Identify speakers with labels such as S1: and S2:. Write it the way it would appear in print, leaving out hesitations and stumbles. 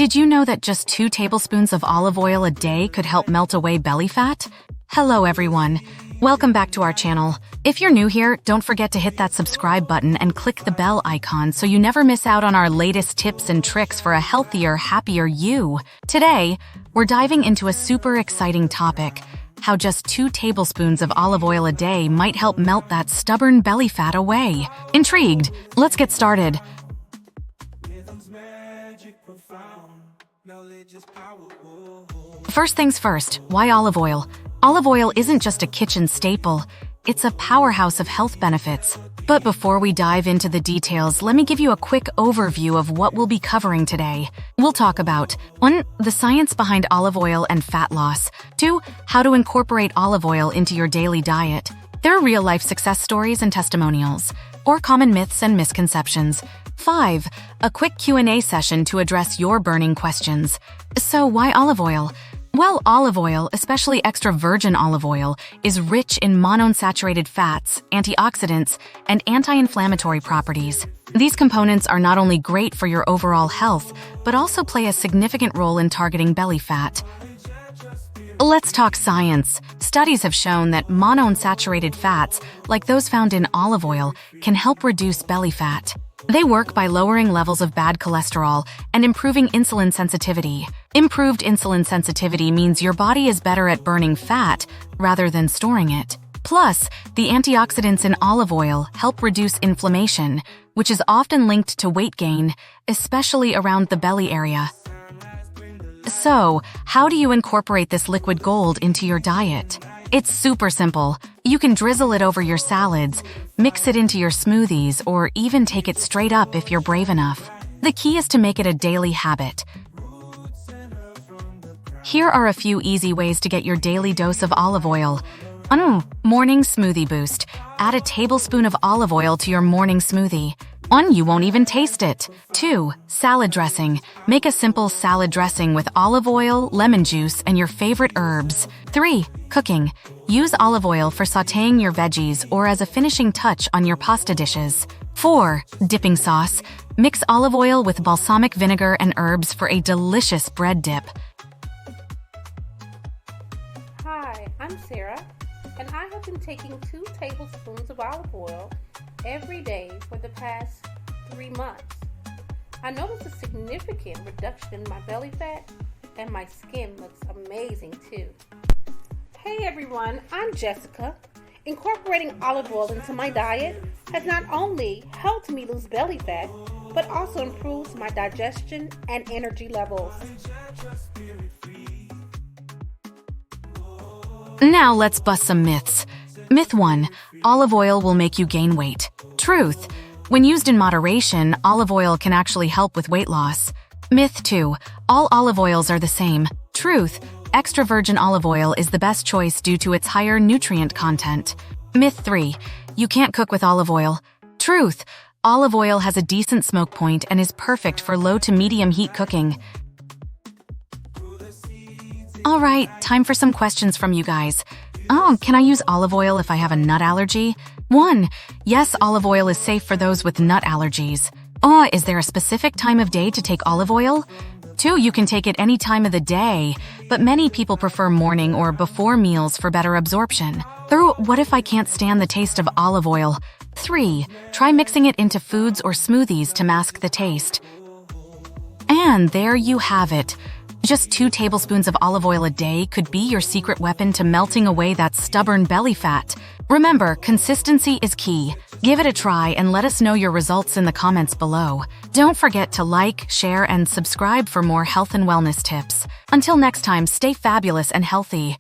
S1: Did you know that just 2 tablespoons of olive oil a day could help melt away belly fat? Hello everyone. Welcome back to our channel. If you're new here, don't forget to hit that subscribe button and click the bell icon so you never miss out on our latest tips and tricks for a healthier, happier you. Today, we're diving into a super exciting topic: how just 2 tablespoons of olive oil a day might help melt that stubborn belly fat away. Intrigued? Let's get started. First things first, why olive oil? Olive oil isn't just a kitchen staple, it's a powerhouse of health benefits. But before we dive into the details, let me give you a quick overview of what we'll be covering today. We'll talk about 1. The science behind olive oil and fat loss. 2. How to incorporate olive oil into your daily diet. There are real-life success stories and testimonials, or common myths and misconceptions. 5. A quick Q&A session to address your burning questions. So why olive oil? Well, olive oil, especially extra virgin olive oil, is rich in monounsaturated fats, antioxidants, and anti-inflammatory properties. These components are not only great for your overall health, but also play a significant role in targeting belly fat. Let's talk science. Studies have shown that monounsaturated fats, like those found in olive oil, can help reduce belly fat. They work by lowering levels of bad cholesterol and improving insulin sensitivity. Improved insulin sensitivity means your body is better at burning fat rather than storing it. Plus, the antioxidants in olive oil help reduce inflammation, which is often linked to weight gain, especially around the belly area. So, how do you incorporate this liquid gold into your diet? It's super simple. You can drizzle it over your salads, mix it into your smoothies, or even take it straight up if you're brave enough. The key is to make it a daily habit. Here are a few easy ways to get your daily dose of olive oil. Morning smoothie boost. Add a tablespoon of olive oil to your morning smoothie. 1. You won't even taste it. 2. Salad dressing. Make a simple salad dressing with olive oil, lemon juice, and your favorite herbs. 3. Cooking. Use olive oil for sautéing your veggies or as a finishing touch on your pasta dishes. 4. Dipping sauce. Mix olive oil with balsamic vinegar and herbs for a delicious bread dip.
S2: Hi, I'm Sarah, and I have been taking 2 tablespoons of olive oil every day for the past 3 months. I noticed a significant reduction in my belly fat, and my skin looks amazing too. Hey everyone, I'm Jessica. Incorporating olive oil into my diet has not only helped me lose belly fat, but also improves my digestion and energy levels.
S1: Now let's bust some myths. Myth 1. Olive oil will make you gain weight. Truth. When used in moderation, olive oil can actually help with weight loss. Myth 2. All olive oils are the same. Truth. Extra virgin olive oil is the best choice due to its higher nutrient content. Myth 3. You can't cook with olive oil. Truth. Olive oil has a decent smoke point and is perfect for low to medium heat cooking. Alright, time for some questions from you guys. Can I use olive oil if I have a nut allergy? 1. Yes, olive oil is safe for those with nut allergies. Is there a specific time of day to take olive oil? 2. You can take it any time of the day, but many people prefer morning or before meals for better absorption. 3. What if I can't stand the taste of olive oil? 3. Try mixing it into foods or smoothies to mask the taste. And there you have it. Just 2 tablespoons of olive oil a day could be your secret weapon to melting away that stubborn belly fat. Remember, consistency is key. Give it a try and let us know your results in the comments below. Don't forget to like, share, and subscribe for more health and wellness tips. Until next time, stay fabulous and healthy.